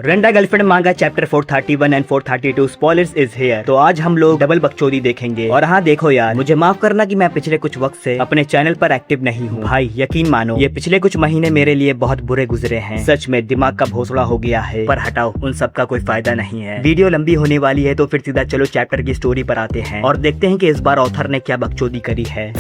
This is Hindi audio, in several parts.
रंडा गर्लफ्रेंड मांगा chapter 431 and 432 spoilers is here. तो आज हम लोग डबल बकचोदी देखेंगे। और हाँ देखो यार, मुझे माफ करना कि मैं पिछले कुछ वक्त से अपने चैनल पर एक्टिव नहीं हूँ। भाई यकीन मानो, ये पिछले कुछ महीने मेरे लिए बहुत बुरे गुजरे हैं। सच में दिमाग का भोसड़ा हो गया है। पर हटाओ, उन सब का कोई फायदा नहीं है। वीडियो लंबी होने वाली है तो फिर सीधा चलो चैप्टर की स्टोरी पर आते हैं और देखते हैं कि इस बार ऑथर ने क्या बकचोदी करी है।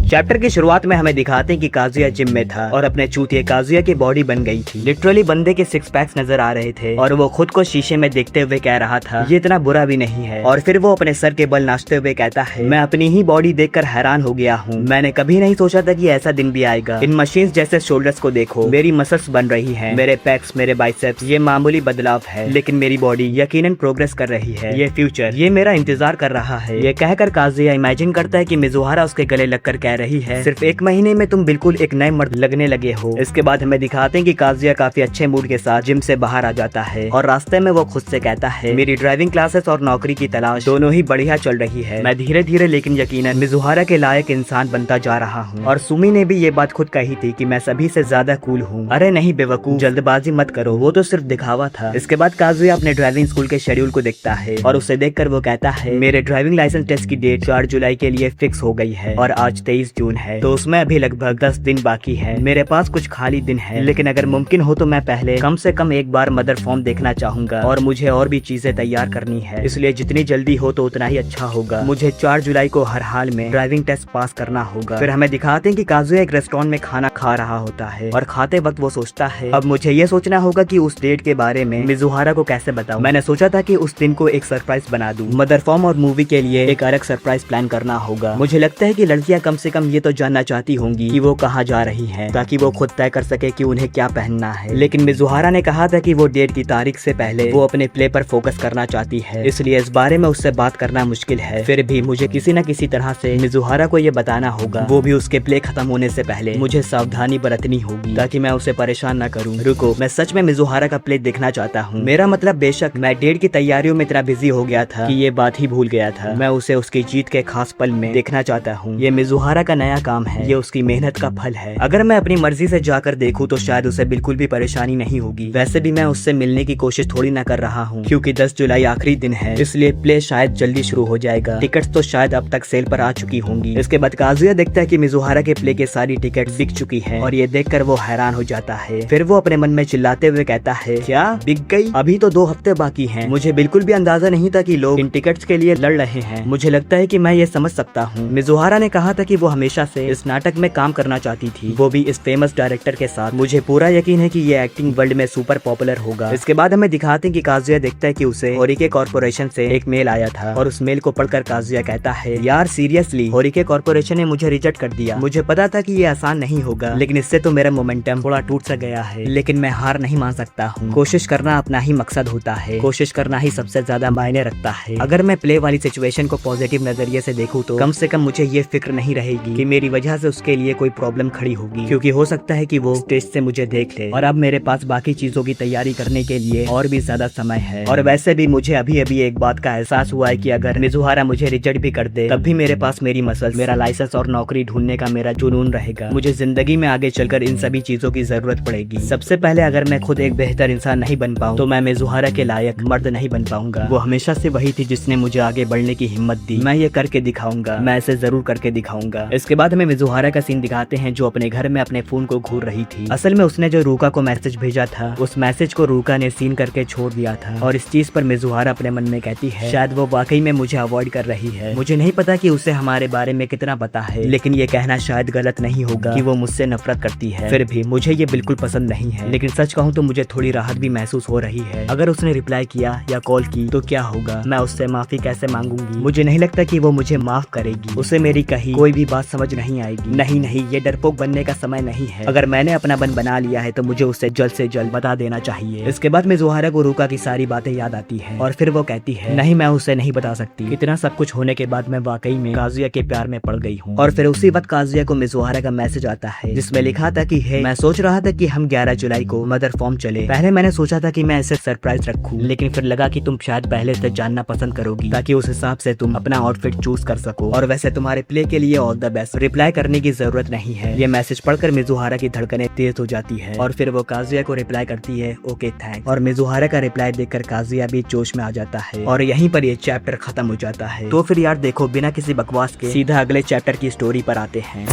चैप्टर की शुरुआत में हमें दिखाते हैं कि काजुया जिम में था और अपने चूतिए काजुया की बॉडी बन गई थी। लिटरली बंदे के सिक्स पैक्स नजर आ रहे थे और वो खुद को शीशे में देखते हुए कह रहा था ये इतना बुरा भी नहीं है। और फिर वो अपने सर के बल नाचते हुए कहता है मैं अपनी ही बॉडी देखकर हैरान हो गया हूँ। मैंने कभी नहीं सोचा था कि ऐसा दिन भी आएगा। इन मशीन्स जैसे शोल्डर्स को देखो, मेरी मसल्स बन रही है, मेरे पैक्स, मेरे बाइसेप्स, ये मामूली बदलाव है लेकिन मेरी बॉडी यकीनन प्रोग्रेस कर रही है। ये फ्यूचर, ये मेरा इंतजार कर रहा है। ये कहकर काजुया इमेजिन करता है कि मिजुहारा उसके गले लगकर कह रही है सिर्फ एक महीने में तुम बिल्कुल एक नए मर्द लगने लगे हो। इसके बाद हमें दिखाते हैं कि काजुया काफी अच्छे मूड के साथ जिम से बाहर आ जाता है और रास्ते में वो खुद से कहता है मेरी ड्राइविंग क्लासेस और नौकरी की तलाश दोनों ही बढ़िया चल रही है। मैं धीरे धीरे लेकिन यकीनन मिजुहारा के लायक इंसान बनता जा रहा हूँ। और सुमी ने भी ये बात खुद कही थी कि मैं सभी से ज्यादा कूल हूँ। अरे नहीं बेवकूफ, जल्दबाजी मत करो, वो तो सिर्फ दिखावा था। इसके बाद काजुया अपने ड्राइविंग स्कूल के शेड्यूल को देखता है और उसे देखकर वो कहता है मेरे ड्राइविंग लाइसेंस टेस्ट की डेट 4 जुलाई के लिए फिक्स हो गई है और आज 23 जून है, तो उसमें अभी लगभग 10 दिन बाकी है। मेरे पास कुछ खाली दिन है, लेकिन अगर मुमकिन हो तो मैं पहले कम से कम एक बार मदर फॉर्म देखना चाहूंगा और मुझे और भी चीजें तैयार करनी है, इसलिए जितनी जल्दी हो तो उतना ही अच्छा होगा। मुझे 4 जुलाई को हर हाल में ड्राइविंग टेस्ट पास करना होगा। फिर हमें दिखाते हैं कि काजुया एक रेस्टोरेंट में खाना खा रहा होता है और खाते वक्त वो सोचता है अब मुझे ये सोचना होगा कि उस डेट के बारे में मिजुहारा को कैसे बताऊं। मैंने सोचा था कि उस दिन को एक सरप्राइज बना दूं। मदर फॉर्म और मूवी के लिए एक अलग सरप्राइज प्लान करना होगा। मुझे लगता है कि लड़कियां कम से कम ये तो जानना चाहती होंगी कि वो कहाँ जा रही हैं, ताकि वो खुद तय कर सके कि उन्हें क्या पहनना है। लेकिन मिजुहारा ने कहा था कि वो डेट की तारीख से पहले वो अपने प्ले पर फोकस करना चाहती है, इसलिए इस बारे में उससे बात करना मुश्किल है। फिर भी मुझे किसी न किसी तरह से मिजुहारा को ये बताना होगा, वो भी उसके प्ले खत्म होने से पहले। मुझे सावधानी बरतनी होगी ताकि मैं उसे परेशान न करूँ। रुको, मैं सच में मिजुहारा का प्ले देखना चाहता हूँ। मेरा मतलब बेशक मैं डेट की तैयारियों में इतना बिजी हो गया था कि ये बात ही भूल गया था। मैं उसे उसकी जीत के खास पल में देखना चाहता हूँ। ये मिजुहारा का नया काम है, ये उसकी मेहनत का फल है। अगर मैं अपनी मर्जी से जाकर देखूं तो शायद उसे बिल्कुल भी परेशानी नहीं होगी। वैसे भी मैं उससे मिलने की कोशिश थोड़ी ना कर रहा हूँ, क्योंकि 10 जुलाई आखिरी दिन है, इसलिए प्ले शायद जल्दी शुरू हो जाएगा। टिकट्स तो शायद अब तक सेल पर आ चुकी होंगी। इसके बाद काजुया देखता है कि मिजुहारा के प्ले के सारी टिकट बिक चुकी है और ये देखकर वो हैरान हो जाता है। फिर वो अपने मन में चिल्लाते हुए कहता है क्या बिक गई? अभी तो 2 हफ्ते बाकी हैं। मुझे बिल्कुल भी अंदाजा नहीं था कि लोग इन टिकट्स के लिए लड़ रहे हैं। मुझे लगता है कि मैं ये समझ सकता हूँ। मिजुहारा ने कहा था कि वो हमेशा से इस नाटक में काम करना चाहती थी, वो भी इस फेमस डायरेक्टर के साथ। मुझे पूरा यकीन है कि ये एक्टिंग वर्ल्ड में सुपर पॉपुलर होगा। इसके बाद हमें दिखाते हैं कि काजुया देखता है कि उसे होरिके कॉर्पोरेशन से एक मेल आया था और उस मेल को पढ़कर काजुया कहता है यार सीरियसली, होरिके कॉर्पोरेशन ने मुझे रिजेक्ट कर दिया। मुझे पता था कि ये आसान नहीं होगा, लेकिन इससे तो मेरा मोमेंटम थोड़ा टूट सा गया है। लेकिन मैं हार नहीं मान सकता हूँ। कोशिश करना अपना ही मकसद होता है, कोशिश करना ही सबसे ज्यादा मायने रखता है। अगर मैं प्ले वाली सिचुएशन को पॉजिटिव नजरिए से देखूँ तो कम से कम मुझे ये फिक्र नहीं रहेगी कि मेरी वजह से उसके लिए कोई प्रॉब्लम खड़ी होगी, क्योंकि हो सकता है कि वो स्टेज से मुझे देख ले और अब मेरे पास बाकी चीजों की तैयारी करने के लिए और भी ज्यादा समय है। और वैसे भी मुझे अभी अभी एक बात का एहसास हुआ है कि अगर मिजुहारा मुझे रिजेक्ट भी कर दे तब भी मेरे पास मेरी मसल्स, मेरा लाइसेंस और नौकरी ढूंढने का मेरा जुनून रहेगा। मुझे जिंदगी में आगे चलकर इन सभी चीजों की जरूरत पड़ेगी। सबसे पहले अगर मैं खुद एक बेहतर इंसान नहीं बन पाऊँ तो मैं मिजुहारा के लायक मर्द नहीं बन पाऊंगा। वो हमेशा से वही थी जिसने मुझे आगे बढ़ने की हिम्मत दी। मैं ये करके दिखाऊंगा, मैं इसे जरूर करके दिखाऊंगा। इसके बाद हमें मिजुहारा का सीन दिखाते हैं जो अपने घर में अपने फोन को घूर रही थी। असल में उसने जो रूका को मैसेज भेजा था उस मैसेज को रूका ने सीन करके छोड़ दिया था और इस चीज पर मिजुहारा अपने मन में कहती है शायद वो वाकई में मुझे अवॉइड कर रही है। मुझे नहीं पता कि उसे हमारे बारे में कितना पता है, लेकिन ये कहना शायद गलत नहीं होगा कि वो मुझसे नफरत करती है। फिर भी मुझे ये बिल्कुल पसंद नहीं है, लेकिन सच कहूँ तो मुझे थोड़ी राहत भी महसूस हो रही है। अगर उसने रिप्लाई किया या कॉल की तो क्या होगा? मैं उससे माफी कैसे मांगूंगी? मुझे नहीं लगता कि वो मुझे माफ करेगी। उसे मेरी कही कोई भी बात समझ नहीं आएगी। नहीं, ये डरपोक बनने का समय नहीं है। अगर मैंने अपना बन बना लिया है तो मुझे उसे जल्द से जल्द बता देना चाहिए। इसके बाद मिजुहारा को रूका की सारी बातें याद आती है और फिर वो कहती है नहीं, मैं उसे नहीं बता सकती। इतना सब कुछ होने के बाद मैं वाकई में काजुया के प्यार में पड़ गई हूँ। और फिर उसी वक्त काजुया को मिजुहारा का मैसेज आता है जिसमें लिखा था कि हे, मैं सोच रहा था कि हम 11 जुलाई को मदर फॉर्म चले। पहले मैंने सोचा था कि मैं इसे सरप्राइज रखूं, लेकिन फिर लगा कि तुम शायद पहले से जानना पसंद करोगी ताकि उस हिसाब से तुम अपना आउटफिट चूज कर सको। और वैसे तुम्हारे प्ले के लिए all the the best, reply करने की जरूरत नहीं है। ये मैसेज पढ़कर मिजुहारा की धड़कनें तेज हो जाती है और फिर वो काजुया को रिप्लाई करती है ओके थैंक्स। और मिजुहारा का रिप्लाई देखकर काजुया भी जोश में आ जाता है और यहीं पर ये चैप्टर खत्म हो जाता है। तो फिर यार देखो, बिना किसी बकवास के सीधा अगले चैप्टर की स्टोरी पर आते हैं।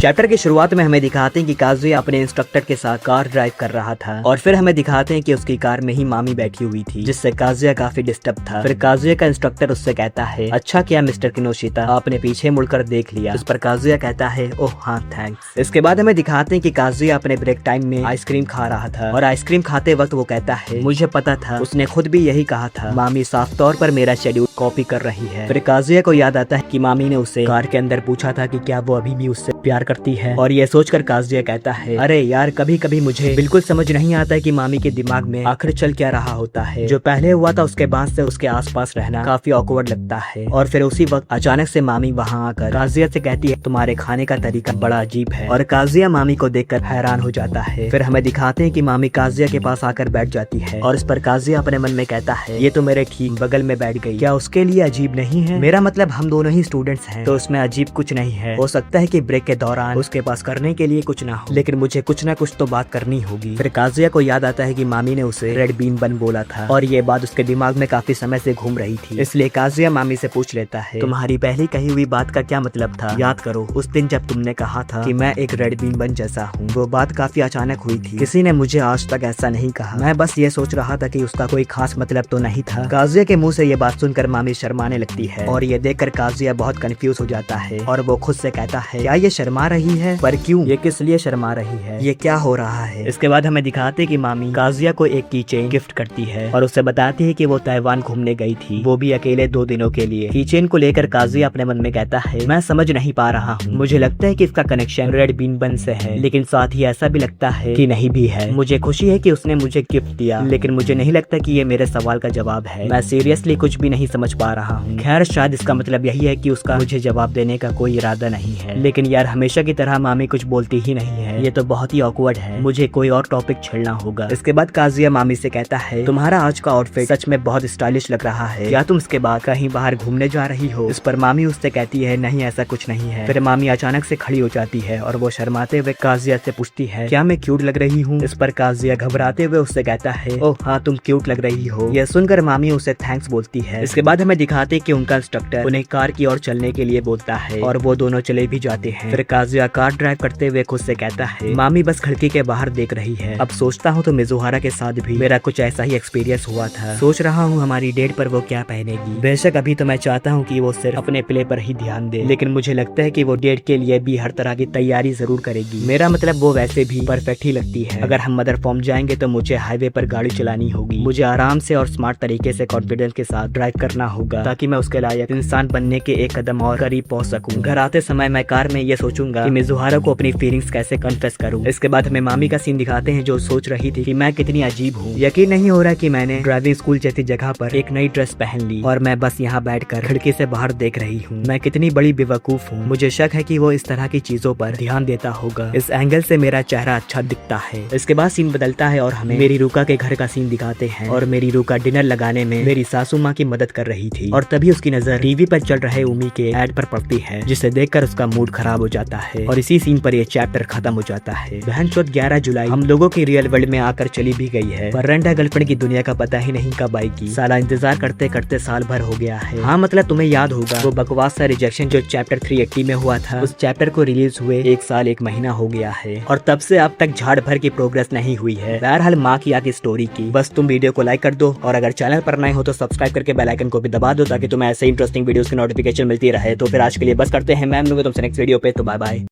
चैप्टर की शुरुआत में हमें दिखाते हैं कि काजुया अपने इंस्ट्रक्टर के साथ कार ड्राइव कर रहा था और फिर हमें दिखाते हैं कि उसकी कार में ही मामी बैठी हुई थी, जिससे काजुया काफी डिस्टर्ब था। फिर काजुया का इंस्ट्रक्टर उससे कहता है अच्छा किया मिस्टर किनोशिता, आपने पीछे मुड़कर देख लिया। इस पर काजुया कहता है ओह हाँ थैंक्स। इसके बाद हमें दिखाते हैं कि काजुया अपने ब्रेक टाइम में आइसक्रीम खा रहा था और आइसक्रीम खाते वक्त वो कहता है मुझे पता था, उसने खुद भी यही कहा था, मामी साफ तौर पर मेरा शेड्यूल कॉपी कर रही है। फिर काजुया को याद आता है कि मामी ने उससे कार के अंदर पूछा था कि क्या वो अभी भी उससे प्यार करती है और ये सोचकर काजुया कहता है अरे यार कभी कभी मुझे बिल्कुल समझ नहीं आता है कि मामी के दिमाग में आखिर चल क्या रहा होता है। जो पहले हुआ था उसके बाद से उसके आसपास रहना काफी ऑकवर्ड लगता है। और फिर उसी वक्त अचानक से मामी वहाँ आकर काजुया से कहती है तुम्हारे खाने का तरीका बड़ा अजीब है और काजुया मामी को देखकर हैरान हो जाता है। फिर हमें दिखाते हैं कि मामी काजुया के पास आकर बैठ जाती है और इस पर काजुया अपने मन में कहता है ये तो मेरे ठीक बगल में बैठ गई, क्या उसके लिए अजीब नहीं है? मेरा मतलब हम दोनों ही स्टूडेंट्स हैं तो उसमें अजीब कुछ नहीं है। हो सकता है कि ब्रेक के दौरान उसके पास करने के लिए कुछ ना हो, लेकिन मुझे कुछ ना कुछ तो बात करनी होगी। फिर काजुया को याद आता है कि मामी ने उसे रेड बीन बन बोला था और ये बात उसके दिमाग में काफी समय से घूम रही थी, इसलिए काजुया मामी से पूछ लेता है तुम्हारी पहली कही हुई बात का क्या मतलब था? याद करो उस दिन जब तुमने कहा था कि मैं एक रेड बीन बन जैसा हूँ, वो बात काफी अचानक हुई थी, किसी ने मुझे आज तक ऐसा नहीं कहा, मैं बस ये सोच रहा था कि उसका कोई खास मतलब तो नहीं था। काजुया के मुँह से ये बात सुनकर मामी शर्माने लगती है और ये देखकर काजुया बहुत कंफ्यूज हो जाता है और वो खुद से कहता है क्या ये शर्मा रही है, पर क्यों, ये किस लिए शर्मा रही है, ये क्या हो रहा है? इसके बाद हमें दिखाते कि मामी काजुया को एक कीचेन गिफ्ट करती है और उससे बताती है कि वो ताइवान घूमने गई थी, वो भी अकेले 2 दिनों के लिए। कीचेन को लेकर काजुया अपने मन में कहता है मैं समझ नहीं पा रहा हूँ, मुझे लगता है कि इसका कनेक्शन रेड बीन बन से है, लेकिन साथ ही ऐसा भी लगता है कि नहीं भी है। मुझे खुशी है कि उसने मुझे गिफ्ट दिया, लेकिन मुझे नहीं लगता कि ये मेरे सवाल का जवाब है, मैं सीरियसली कुछ भी नहीं समझ पा रहा हूँ। खैर शायद इसका मतलब यही है कि उसका मुझे जवाब देने का कोई इरादा नहीं है, लेकिन यार हमेशा की तरह मामी कुछ बोलती ही नहीं है, ये तो बहुत ही ऑकवर्ड है, मुझे कोई और टॉपिक छेड़ना होगा। इसके बाद काजुया मामी से कहता है तुम्हारा आज का आउटफिट सच में बहुत स्टाइलिश लग रहा है, क्या तुम इसके बाद कहीं बाहर घूमने जा रही हो? इस पर मामी उससे कहती है नहीं ऐसा कुछ नहीं है। फिर मामी अचानक से खड़ी हो जाती है और वो शर्माते हुए काजुया से पूछती है क्या मैं क्यूट लग रही हूँ? इस पर काजुया घबराते हुए उससे कहता है ओह हाँ तुम क्यूट लग रही हो। यह सुनकर मामी उसे थैंक्स बोलती है। इसके बाद हमें दिखाते कि उनका इंस्ट्रक्टर उन्हें कार की ओर चलने के लिए बोलता है और वो दोनों चले भी जाते हैं। फिर काजुया कार ड्राइव करते हुए खुद से कहता है मामी बस खिड़की के बाहर देख रही है, अब सोचता हूँ तो मिजुहारा के साथ भी मेरा कुछ ऐसा ही एक्सपीरियंस हुआ था, सोच रहा हूँ हमारी डेट पर वो क्या पहनेगी। बेशक अभी तो मैं चाहता हूँ कि वो सिर्फ अपने प्ले पर ही ध्यान दे, लेकिन मुझे लगता है कि वो डेट के लिए भी हर तरह की तैयारी जरूर करेगी। मेरा मतलब वो वैसे भी परफेक्ट ही लगती है। अगर हम मदर फॉर्म जाएंगे तो मुझे हाईवे पर गाड़ी चलानी होगी, मुझे आराम से और स्मार्ट तरीके से कॉन्फिडेंस के साथ ड्राइव करना होगा ताकि मैं उसके लायक इंसान बनने के एक कदम और करीब पहुंच सकूं। घर आते समय मैं कार में ये सोचूंगा कि मिजुहारा को अपनी फीलिंग्स कैसे कन्फेस करूं। इसके बाद हमें मामी का सीन दिखाते हैं जो सोच रही थी कि मैं कितनी अजीब हूँ, यकीन नहीं हो रहा कि मैंने ड्राइविंग स्कूल जैसी जगह पर एक नई ड्रेस पहन ली और मैं बस यहाँ बैठकर खिड़की से बाहर देख रही हूँ, मैं कितनी बड़ी बेवकूफ हूँ। मुझे शक है कि वो इस तरह की चीजों पर ध्यान देता होगा, इस एंगल से मेरा चेहरा अच्छा दिखता है। इसके बाद सीन बदलता है और हमें मेरी रूका के घर का सीन दिखाते हैं और मेरी रूका डिनर लगाने में मेरी सासू माँ की मदद कर रही थी और तभी उसकी नजर टीवी पर चल रहे उमी के एड पर पड़ती है, जिसे देखकर उसका मूड खराब हो जाता है और इसी सीन पर यह चैप्टर खत्म हो जाता है। बहनचोद 11 जुलाई हम लोगों की रियल वर्ल्ड में आकर चली भी गई है, पर रंडा गर्लफ्रेंड की दुनिया का पता ही नहीं कब आएगी। साला इंतजार करते करते साल भर हो गया है। हाँ मतलब तुम्हें याद होगा वो बकवास सा रिजेक्शन जो चैप्टर 380 में हुआ था, उस चैप्टर को रिलीज हुए 1 साल 1 महीना हो गया है और तब से अब तक झाड़ भर की प्रोग्रेस नहीं हुई है। बहरहाल माँ की आती स्टोरी की। बस तुम वीडियो को लाइक कर दो और अगर चैनल पर नए हो तो सब्सक्राइब करके बेल आइकन को भी दबा दो ताकि तुम्हें ऐसे इंटरेस्टिंग वीडियोस की नोटिफिकेशन मिलती रहे। तो फिर आज के लिए बस करते हैं, मैं मिलूंगा तुमसे नेक्स्ट वीडियो पे, तो बाय बाय।